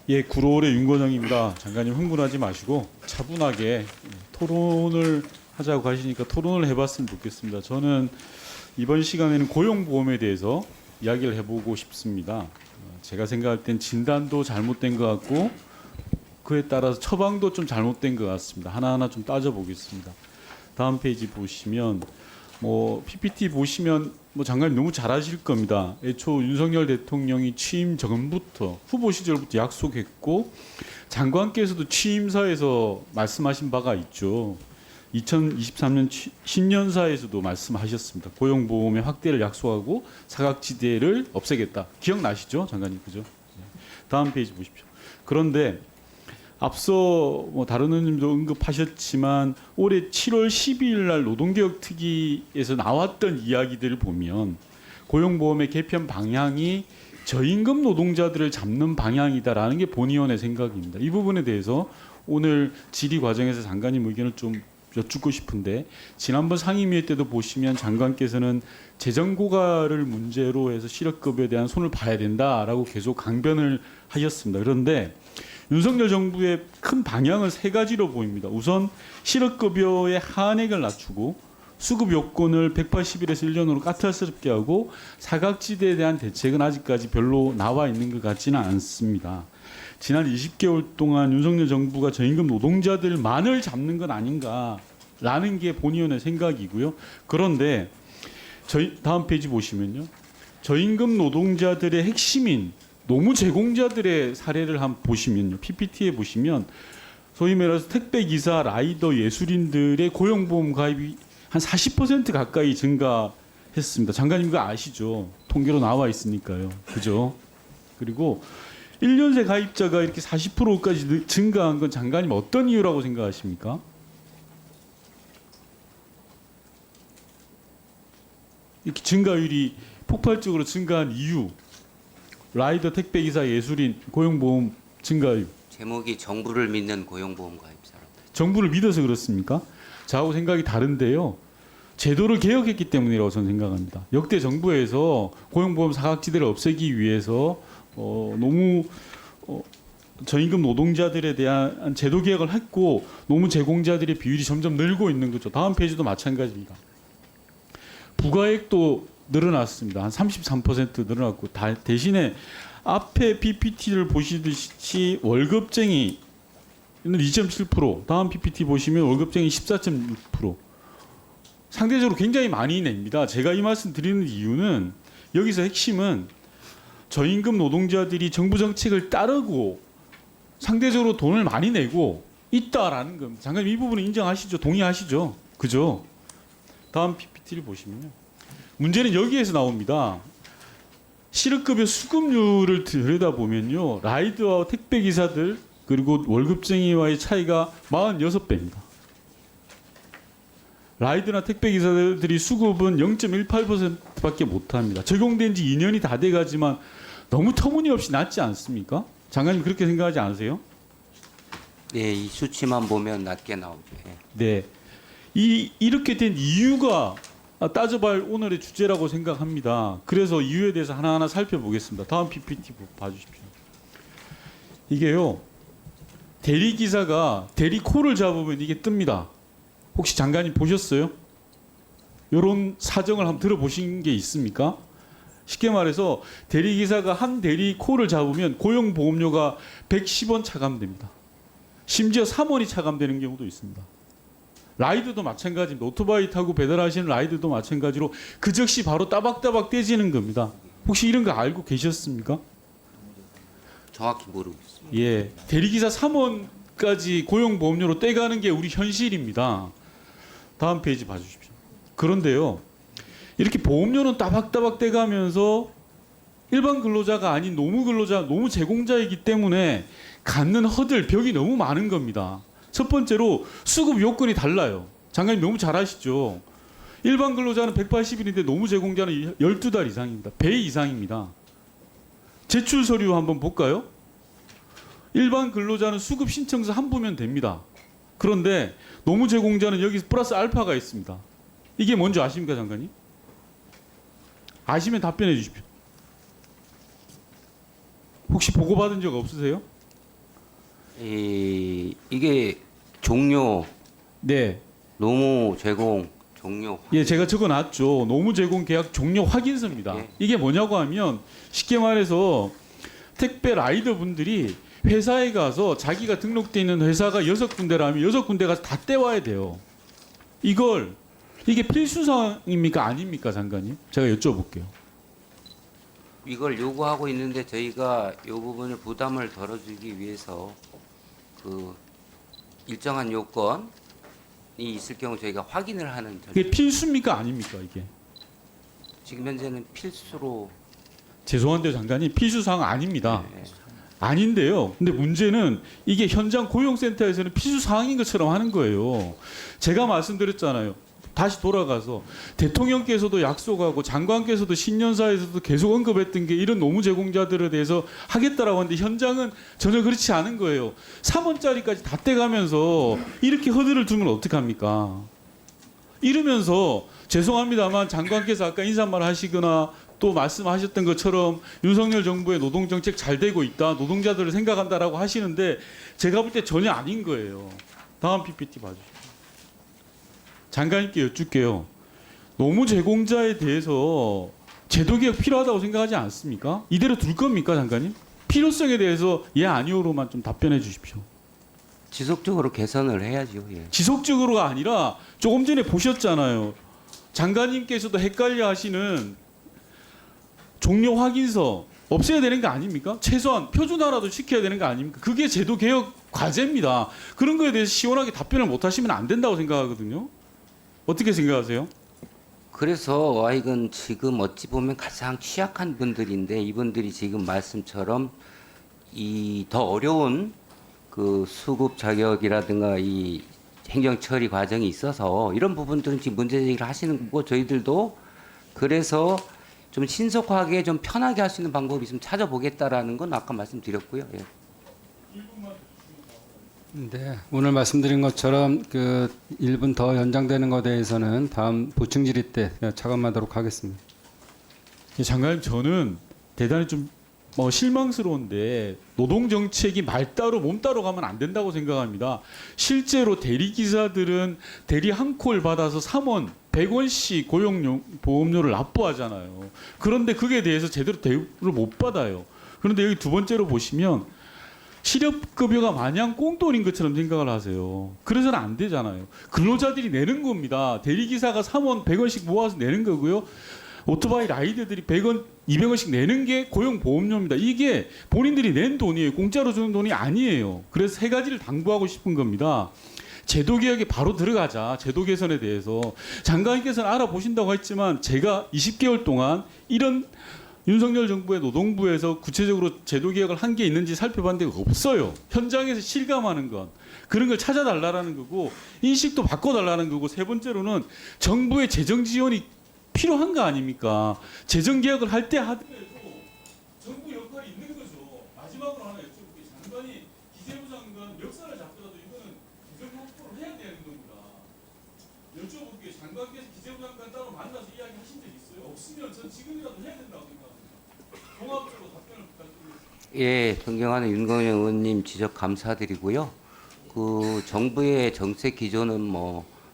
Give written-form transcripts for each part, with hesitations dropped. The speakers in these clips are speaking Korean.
예, 9월의 윤건영입니다. 장관님 흥분하지 마시고 차분하게 토론을 하자고 하시니까 토론을 해봤으면 좋겠습니다. 저는 이번 시간에는 고용보험에 대해서 이야기를 해보고 싶습니다. 제가 생각할 땐 진단도 잘못된 것 같고 그에 따라서 처방도 좀 잘못된 것 같습니다. 하나하나 좀 따져보겠습니다. 다음 페이지 보시면 PPT 보시면 장관님 너무 잘하실 겁니다. 애초 윤석열 대통령이 취임 전부터 후보 시절부터 약속했고 장관께서도 취임사에서 말씀하신 바가 있죠. 2023년 신년사에서도 말씀하셨습니다. 고용보험의 확대를 약속하고 사각지대를 없애겠다. 기억나시죠, 장관님? 그죠? 다음 페이지 보십시오. 그런데 앞서 다른 의원님도 언급하셨지만 올해 7월 12일 날 노동개혁 특위에서 나왔던 이야기들을 보면 고용보험의 개편 방향이 저임금 노동자들을 잡는 방향이다라는 게 본의원의 생각입니다. 이 부분에 대해서 오늘 질의 과정에서 장관님 의견을 좀 여쭙고 싶은데, 지난번 상임위회 때도 보시면 장관께서는 재정 고갈을 문제로 해서 실업급여에 대한 손을 봐야 된다라고 계속 강변을 하셨습니다. 그런데 윤석열 정부의 큰 방향은 세 가지로 보입니다. 우선 실업급여의 한액을 낮추고 수급 요건을 180일에서 1년으로 까탈스럽게 하고 사각지대에 대한 대책은 아직까지 별로 나와 있는 것 같지는 않습니다. 지난 20개월 동안 윤석열 정부가 저임금 노동자들만을 잡는 건 아닌가라는 게 본의원의 생각이고요. 그런데 다음 페이지 보시면요. 저임금 노동자들의 핵심인 노무 제공자들의 사례를 한번 보시면요. PPT에 보시면 소위 말해서 택배기사, 라이더, 예술인들의 고용보험 가입이 한 40% 가까이 증가했습니다. 장관님 그거 아시죠? 통계로 나와 있으니까요. 그죠? 그리고 1년새 가입자가 이렇게 40%까지 증가한 건 장관님 어떤 이유라고 생각하십니까? 이렇게 증가율이 폭발적으로 증가한 이유, 라이더, 택배기사, 예술인 고용보험 증가율. 제목이 정부를 믿는 고용보험 가입 사람. 정부를 믿어서 그렇습니까? 저하고 생각이 다른데요. 제도를 개혁했기 때문이라고 저는 생각합니다. 역대 정부에서 고용보험 사각지대를 없애기 위해서 너무 저임금 노동자들에 대한 제도 개혁을 했고 노무 제공자들의 비율이 점점 늘고 있는 거죠. 다음 페이지도 마찬가지입니다. 부가액도 늘어났습니다. 한 33% 늘어났고 대신에 앞에 PPT를 보시듯이 월급쟁이는 2.7%, 다음 PPT 보시면 월급쟁이 14.6%. 상대적으로 굉장히 많이 냅니다. 제가 이 말씀 드리는 이유는 여기서 핵심은 저임금 노동자들이 정부 정책을 따르고 상대적으로 돈을 많이 내고 있다라는 겁니다. 장관님 이 부분은 인정하시죠? 동의하시죠? 그죠? 다음 PPT를 보시면요. 문제는 여기에서 나옵니다. 실업급여 수급률을 들여다보면요. 라이드와 택배기사들 그리고 월급쟁이와의 차이가 46배입니다. 라이드나 택배기사들이 수급은 0.18%밖에 못합니다. 적용된 지 2년이 다 돼가지만 너무 터무니없이 낮지 않습니까? 장관님 그렇게 생각하지 않으세요? 네, 이 수치만 보면 낮게 나오죠. 네. 이렇게 된 이유가 따져볼 오늘의 주제라고 생각합니다. 그래서 이유에 대해서 하나하나 살펴보겠습니다. 다음 PPT 봐주십시오. 이게요. 대리기사가 대리콜을 잡으면 이게 뜹니다. 혹시 장관님 보셨어요? 이런 사정을 한번 들어보신 게 있습니까? 쉽게 말해서 대리기사가 한 대리콜을 잡으면 고용보험료가 110원 차감됩니다. 심지어 3원이 차감되는 경우도 있습니다. 라이드도 마찬가지입니다. 오토바이 타고 배달하시는 라이드도 마찬가지로 그 즉시 바로 따박따박 떼지는 겁니다. 혹시 이런 거 알고 계셨습니까? 정확히 모르고 있습니다. 예, 대리기사 3원까지 고용보험료로 떼가는 게 우리 현실입니다. 다음 페이지 봐주십시오. 그런데요, 이렇게 보험료는 따박따박 떼가면서 일반 근로자가 아닌 노무 근로자, 노무 제공자이기 때문에 갖는 허들, 벽이 너무 많은 겁니다. 첫 번째로 수급 요건이 달라요. 장관님 너무 잘 아시죠? 일반 근로자는 180일인데 노무 제공자는 12달 이상입니다. 배 이상입니다. 제출 서류 한번 볼까요? 일반 근로자는 수급 신청서 한 부면 됩니다. 그런데 노무 제공자는 여기 플러스 알파가 있습니다. 이게 뭔지 아십니까, 장관님? 아시면 답변해 주십시오. 혹시 보고받은 적 없으세요? 이게 종료, 네. 노무 제공 종료. 예, 제가 적어놨죠. 노무 제공 계약 종료 확인서입니다. 예. 이게 뭐냐고 하면 쉽게 말해서 택배 라이더 분들이 회사에 가서 자기가 등록돼 있는 회사가 6군데라면 6군데 가서 다 떼와야 돼요. 이게 필수 사항입니까 아닙니까 장관님? 제가 여쭤볼게요. 이걸 요구하고 있는데 저희가 이 부분을 부담을 덜어주기 위해서 그 일정한 요건이 있을 경우 저희가 확인을 하는 그게 필수입니까 아닙니까 이게? 지금 현재는 필수로. 죄송한데요 장관님 필수 사항 아닙니다. 네. 아닌데요. 근데 문제는 이게 현장 고용센터에서는 필수 사항인 것처럼 하는 거예요. 제가 말씀드렸잖아요. 다시 돌아가서 대통령께서도 약속하고 장관께서도 신년사에서도 계속 언급했던 게 이런 노무 제공자들에 대해서 하겠다라고 하는데 현장은 전혀 그렇지 않은 거예요. 3원짜리까지 다 떼가면서 이렇게 허들을 두면 어떡합니까? 이러면서 죄송합니다만 장관께서 아까 인사말 하시거나 또 말씀하셨던 것처럼 윤석열 정부의 노동정책 잘 되고 있다. 노동자들을 생각한다라고 하시는데 제가 볼 때 전혀 아닌 거예요. 다음 PPT 봐주시죠. 장관님께 여쭙게요. 노무 제공자에 대해서 제도개혁 필요하다고 생각하지 않습니까? 이대로 둘 겁니까 장관님? 필요성에 대해서 예 아니오로만 좀 답변해 주십시오. 지속적으로 개선을 해야죠. 예. 지속적으로가 아니라 조금 전에 보셨잖아요. 장관님께서도 헷갈려 하시는 종료 확인서 없애야 되는 거 아닙니까? 최소한 표준화라도 시켜야 되는 거 아닙니까? 그게 제도 개혁 과제입니다. 그런 거에 대해서 시원하게 답변을 못 하시면 안 된다고 생각하거든요. 어떻게 생각하세요? 그래서 이건 지금 어찌 보면 가장 취약한 분들인데 이분들이 지금 말씀처럼 이 더 어려운 그 수급 자격이라든가 이 행정 처리 과정이 있어서 이런 부분들은 지금 문제 제기를 하시는 거고 저희들도 그래서 좀 신속하게 좀 편하게 할 수 있는 방법이 있으면 찾아보겠다라는 건 아까 말씀드렸고요. 예. 네, 오늘 말씀드린 것처럼 그 1분 더 연장되는 것에 대해서는 다음 보충 질의 때 차관하도록 하겠습니다. 장관님 저는 대단히 좀 실망스러운데 노동 정책이 말 따로 몸 따로 가면 안 된다고 생각합니다. 실제로 대리 기사들은 대리 한 콜 받아서 3원, 100원씩 고용 보험료를 납부하잖아요. 그런데 그게 대해서 제대로 대우를 못 받아요. 그런데 여기 두 번째로 보시면 실업급여가 마냥 꽁돈인 것처럼 생각을 하세요. 그래서는 안 되잖아요. 근로자들이 내는 겁니다. 대리기사가 3원, 100원씩 모아서 내는 거고요. 오토바이 라이더들이 100원, 200원씩 내는 게 고용보험료입니다. 이게 본인들이 낸 돈이에요. 공짜로 주는 돈이 아니에요. 그래서 세 가지를 당부하고 싶은 겁니다. 제도 개혁에 바로 들어가자. 제도 개선에 대해서. 장관님께서는 알아보신다고 했지만 제가 20개월 동안 이런 윤석열 정부의 노동부에서 구체적으로 제도 개혁을 한 게 있는지 살펴본 데가 없어요. 현장에서 실감하는 건 그런 걸 찾아달라는 거고 인식도 바꿔달라는 거고 세 번째로는 정부의 재정 지원이 필요한 거 아닙니까? 재정 개혁을 할 때 하더라도 정부 역할이 있는 거죠. 마지막으로 하나 여쭤볼게요. 장관이 기재부 장관 멱살을 잡더라도 이거는 재정 확보를 해야 되는 겁니다. 여쭤볼게요. 장관께서 기재부 장관 따로 만나서 이야기하신 적 있어요? 없으면 전 지금이라도 해야 된다고 생각합니다. 종합적으로 답변을 부탁드리겠습니다. 예, 존경하는 윤건영 의원님 지적 감사드리고요. 그 정부의 정책 기조는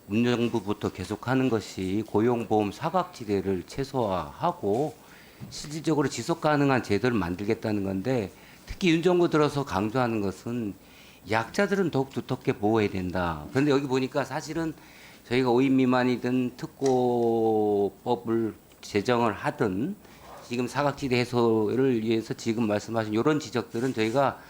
문정부부터 계속하는 것이 고용보험 사각지대를 최소화하고 실질적으로 지속 가능한 제도를 만들겠다는 건데 특히 윤 정부 들어서 강조하는 것은 약자들은 더욱 두텁게 보호해야 된다. 그런데 여기 보니까 사실은 저희가 5인 미만이든 특고법을 제정을 하든 지금 사각지대 해소를 위해서 지금 말씀하신 이런 지적들은 저희가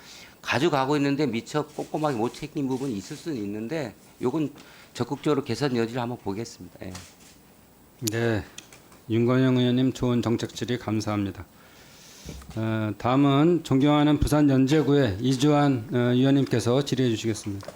가져가고 있는데 미처 꼼꼼하게 못 챙긴 부분이 있을 수는 있는데 요건 적극적으로 개선 여지를 한번 보겠습니다. 예. 네, 윤건영 의원님 좋은 정책 질의 감사합니다. 다음은 존경하는 부산연제구의 이주환 의원님께서 질의해 주시겠습니다.